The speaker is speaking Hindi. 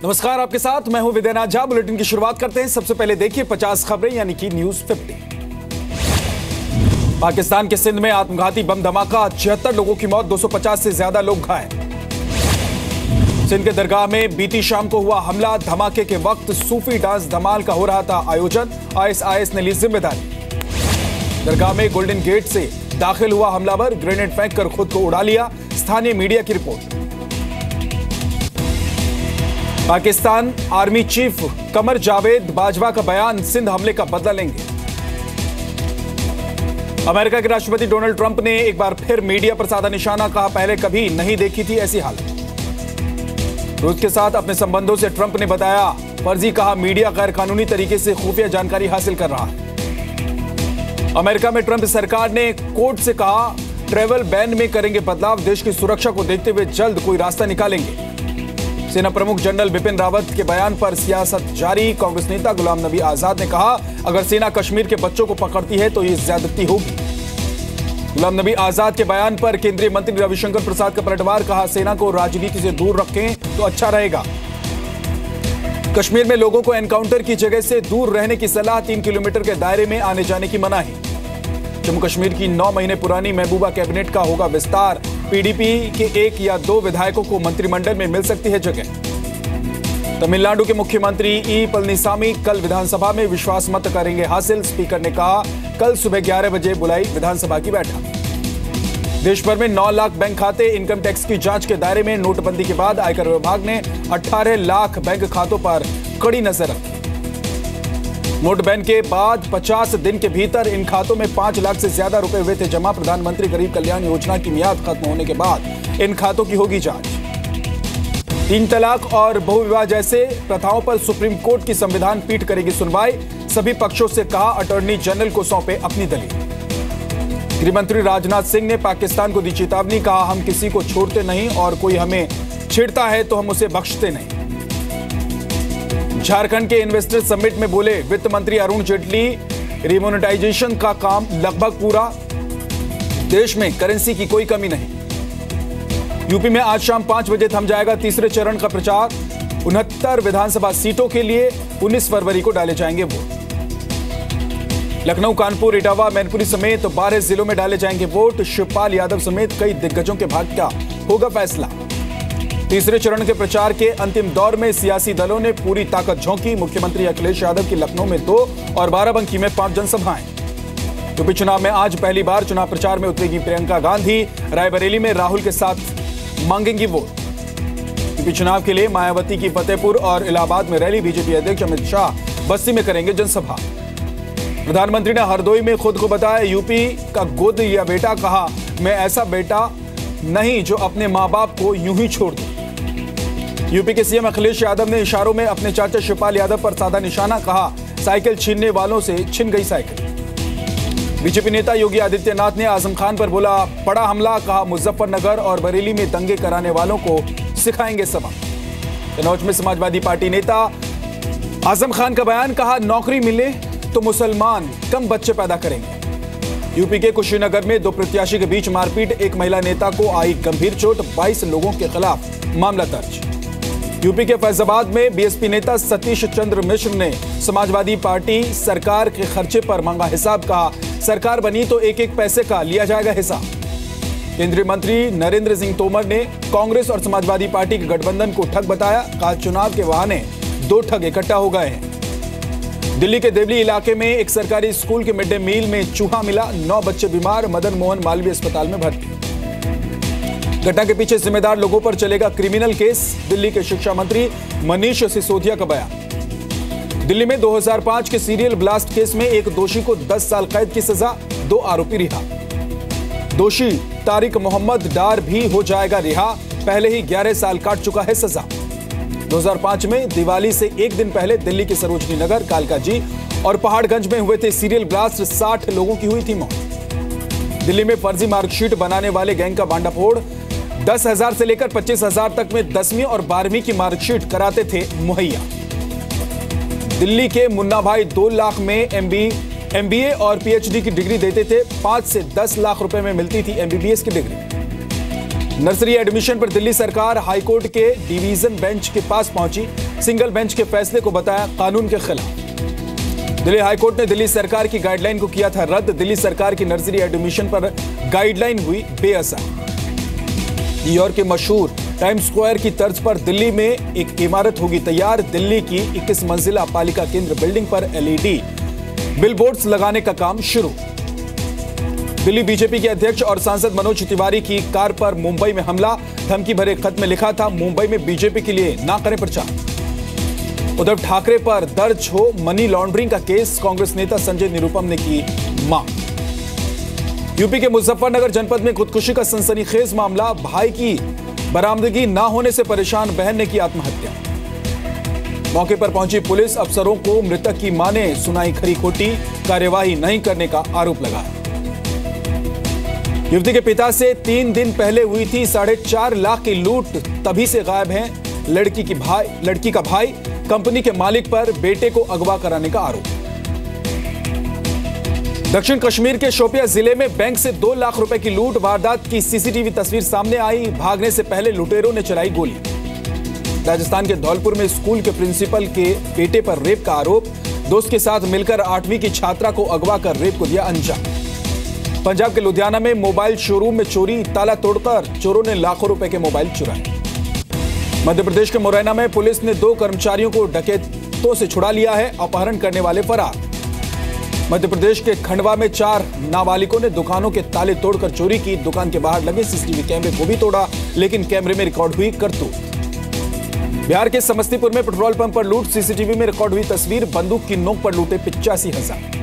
नमस्कार, आपके साथ मैं हूं विद्यानाथ झा। बुलेटिन की शुरुआत करते हैं। सबसे पहले देखिए 50 खबरें यानी कि न्यूज 50। पाकिस्तान के सिंध में आत्मघाती बम धमाका, 76 लोगों की मौत, 250 से ज्यादा लोग घायल। सिंध के दरगाह में बीती शाम को हुआ हमला। धमाके के वक्त सूफी डांस धमाल का हो रहा था आयोजन। आईएसआईएस ने ली जिम्मेदारी। दरगाह में गोल्डन गेट से दाखिल हुआ हमलावर, ग्रेनेड फेंककर खुद को उड़ा लिया। स्थानीय मीडिया की report. Pakistan army chief Qamar Javed Bajwa का बयान, सिंध हमले का बदला लेंगे। अमेरिका के राष्ट्रपति डोनाल्ड ट्रंप ने एक बार फिर मीडिया पर साधा निशाना, कहा पहले कभी नहीं देखी थी ऐसी हालत। रूस के साथ अपने संबंधों से ट्रंप ने बताया फर्जी, कहा मीडिया गैर कानूनी तरीके से खुफिया जानकारी हासिल कर रहा है। अमेरिका में ट्रंप सरकार ने कोर्ट से कहा ट्रैवल बैन में करेंगे बदलाव, देश की सुरक्षा को देखते हुए जल्द कोई रास्ता निकालेंगे। सेना प्रमुख जनरल बिपिन रावत के बयान पर सियासत जारी। कांग्रेस नेता गुलाम नबी आजाद ने कहा अगर सेना कश्मीर के बच्चों को पकड़ती है तो ये ज्यादती होगी। गुलाम नबी आजाद के बयान पर केंद्रीय मंत्री रविशंकर प्रसाद का पलटवार, कहा सेना को राजनीति से दूर रखें तो अच्छा रहेगा। कश्मीर में लोगों को एनकाउंटर की जगह से दूर रहने की सलाह, 3 किलोमीटर के दायरे में आने जाने की मनाही। जम्मू कश्मीर की 9 महीने पुरानी महबूबा कैबिनेट का होगा विस्तार। पीडीपी के 1 या 2 विधायकों को मंत्रिमंडल में मिल सकती है जगह। तमिलनाडु के मुख्यमंत्री ई पलनीसामी कल विधानसभा में विश्वास मत करेंगे हासिल। स्पीकर ने कहा कल सुबह 11 बजे बुलाई विधानसभा की बैठक। देश भर में 9 लाख बैंक खाते, इनकम टैक्स की जांच के दायरे में। नोटबंदी के बाद आयकर विभाग ने 18 लाख बैंक खातों पर कड़ी नजर रखी। नोट बैन के बाद 50 दिन के भीतर इन खातों में 5 लाख से ज्यादा रुपए हुए थे जमा। प्रधानमंत्री गरीब कल्याण योजना की मियाद खत्म होने के बाद इन खातों की होगी जांच। 3 तलाक और बहुविवाह जैसे प्रथाओं पर सुप्रीम कोर्ट की संविधान पीठ करेगी सुनवाई। सभी पक्षों से कहा अटॉर्नी जनरल को सौंपे अपनी दलील। गृहमंत्री राजनाथ सिंह ने पाकिस्तान को दी चेतावनी, कहा हम किसी को छोड़ते नहीं और कोई हमें छेड़ता है तो हम उसे बख्शते नहीं। झारखंड के इन्वेस्टर समिट में बोले वित्त मंत्री अरुण जेटली, रिमोनेटाइजेशन का काम लगभग पूरा, देश में करेंसी की कोई कमी नहीं। यूपी में आज शाम 5 बजे थम जाएगा तीसरे चरण का प्रचार। 69 विधानसभा सीटों के लिए 19 फरवरी को डाले जाएंगे वोट। लखनऊ, कानपुर, इटावा, मैनपुरी समेत 12 जिलों में डाले जाएंगे वोट। शिवपाल यादव समेत कई दिग्गजों के भाग्य का होगा फैसला। तीसरे चरण के प्रचार के अंतिम दौर में सियासी दलों ने पूरी ताकत झोंकी। मुख्यमंत्री अखिलेश यादव की लखनऊ में 2 और बाराबंकी में 5 जनसभाएं। यूपी चुनाव में आज पहली बार चुनाव प्रचार में उतरेगी प्रियंका गांधी। रायबरेली में राहुल के साथ मांगेंगी वोट। यूपी चुनाव के लिए मायावती की फतेहपुर और इलाहाबाद में रैली। बीजेपी अध्यक्ष अमित शाह बस्ती में करेंगे जनसभा। प्रधानमंत्री ने हरदोई में खुद को बताया यूपी का गोद या बेटा, कहा मैं ऐसा बेटा नहीं जो अपने मां बाप को यूं ही छोड़ दे। यूपी के सीएम अखिलेश यादव ने इशारों में अपने चाचा शिवपाल यादव पर साधा निशाना, कहा साइकिल छीनने वालों से छिन गई साइकिल। बीजेपी नेता योगी आदित्यनाथ ने आजम खान पर बोला बड़ा हमला, कहा मुजफ्फरनगर और बरेली में दंगे कराने वालों को सिखाएंगे सबक। कन्नौज में समाजवादी पार्टी नेता आजम खान का बयान, कहा नौकरी मिले तो मुसलमान कम बच्चे पैदा करेंगे। यूपी के कुशीनगर में 2 प्रत्याशी के बीच मारपीट, एक महिला नेता को आई गंभीर चोट, 22 लोगों के खिलाफ मामला दर्ज। यूपी के फैजाबाद में बीएसपी नेता सतीश चंद्र मिश्र ने समाजवादी पार्टी सरकार के खर्चे पर मांगा हिसाब, कहा सरकार बनी तो एक एक पैसे का लिया जाएगा हिसाब। केंद्रीय मंत्री नरेंद्र सिंह तोमर ने कांग्रेस और समाजवादी पार्टी के गठबंधन को ठग बताया, कहा चुनाव के बहाने 2 ठग इकट्ठा हो गए हैं। दिल्ली के देवली इलाके में एक सरकारी स्कूल के मिड डे मील में चूहा मिला, 9 बच्चे बीमार, मदन मोहन मालवीय अस्पताल में भर्ती। घटना के पीछे जिम्मेदार लोगों पर चलेगा क्रिमिनल केस। दिल्ली के शिक्षा मंत्री मनीष सिसोदिया का बयान। दिल्ली में 2005 के सीरियल ब्लास्ट केस में एक दोषी को 10 साल कैद की सजा, 2 आरोपी रिहा। दोषी तारिक मोहम्मद डार भी हो जाएगा रिहा, पहले ही 11 साल काट चुका है सजा। 2005 में दिवाली से एक दिन पहले दिल्ली के सरोजनी नगर, कालकाजी और पहाड़गंज में हुए थे सीरियल ब्लास्ट, 60 लोगों की हुई थी मौत। दिल्ली में फर्जी मार्कशीट बनाने वाले गैंग का भांडाफोड़, 10,000 से लेकर 25,000 तक में 10वीं और 12वीं की मार्कशीट कराते थे मुहैया। दिल्ली के मुन्ना भाई 2 लाख में एमबीए और पीएचडी की डिग्री देते थे, 5 से 10 लाख रुपए में मिलती थी एमबीबीएस की डिग्री। नर्सरी एडमिशन पर दिल्ली सरकार हाईकोर्ट के डिवीजन बेंच के पास पहुंची। सिंगल बेंच के फैसले को बताया कानून के खिलाफ। दिल्ली हाईकोर्ट ने दिल्ली सरकार की गाइडलाइन को किया था रद्द। दिल्ली सरकार की नर्सरी एडमिशन पर गाइडलाइन हुई बेअसर। न्यूयॉर्क के मशहूर टाइम्स स्क्वायर की तर्ज पर दिल्ली में एक इमारत होगी तैयार। दिल्ली की 21 मंजिला पालिका केंद्र बिल्डिंग पर एलईडी बिलबोर्ड्स लगाने का काम शुरू। दिल्ली बीजेपी के अध्यक्ष और सांसद मनोज तिवारी की कार पर मुंबई में हमला। धमकी भरे खत में लिखा था, मुंबई में बीजेपी के लिए ना करें प्रचार। उद्धव ठाकरे पर दर्ज हो मनी लॉन्ड्रिंग का केस। कांग्रेस नेता संजय निरुपम ने की मांग। यूपी के मुजफ्फरनगर जनपद में खुदकुशी का सनसनीखेज मामला। भाई की बरामदगी ना होने से परेशान बहन ने की आत्महत्या। मौके पर पहुंची पुलिस। अफसरों को मृतक की मां ने सुनाई खरी खोटी। कार्यवाही नहीं करने का आरोप लगाया। युवती के पिता से 3 दिन पहले हुई थी 4.5 लाख की लूट, तभी से गायब हैं। लड़की का भाई कंपनी के मालिक पर बेटे को अगवा कराने का आरोप। दक्षिण कश्मीर के शोपिया जिले में बैंक से 2 लाख रुपए की लूट। वारदात की सीसीटीवी तस्वीर सामने आई। भागने से पहले लुटेरों ने चलाई गोली। राजस्थान के धौलपुर में स्कूल के प्रिंसिपल के बेटे पर रेप का आरोप। दोस्त के साथ मिलकर 8वीं की छात्रा को अगवा कर रेप को दिया अंजाम। पंजाब के लुधियाना में मोबाइल शोरूम में चोरी। ताला तोड़कर चोरों ने लाखों रुपए के मोबाइल चुराए। मध्य प्रदेश के मुरैना में पुलिस ने 2 कर्मचारियों को डकैतों से छुड़ा लिया है। अपहरण करने वाले फरार। मध्य प्रदेश के खंडवा में 4 नाबालिगों ने दुकानों के ताले तोड़कर चोरी की। दुकान के बाहर लगे सीसीटीवी कैमरे को भी तोड़ा, लेकिन कैमरे में रिकॉर्ड हुई करतूत। बिहार के समस्तीपुर में पेट्रोल पंप पर लूट। सीसीटीवी में रिकॉर्ड हुई तस्वीर। बंदूक की नोक पर लूटे 85,000।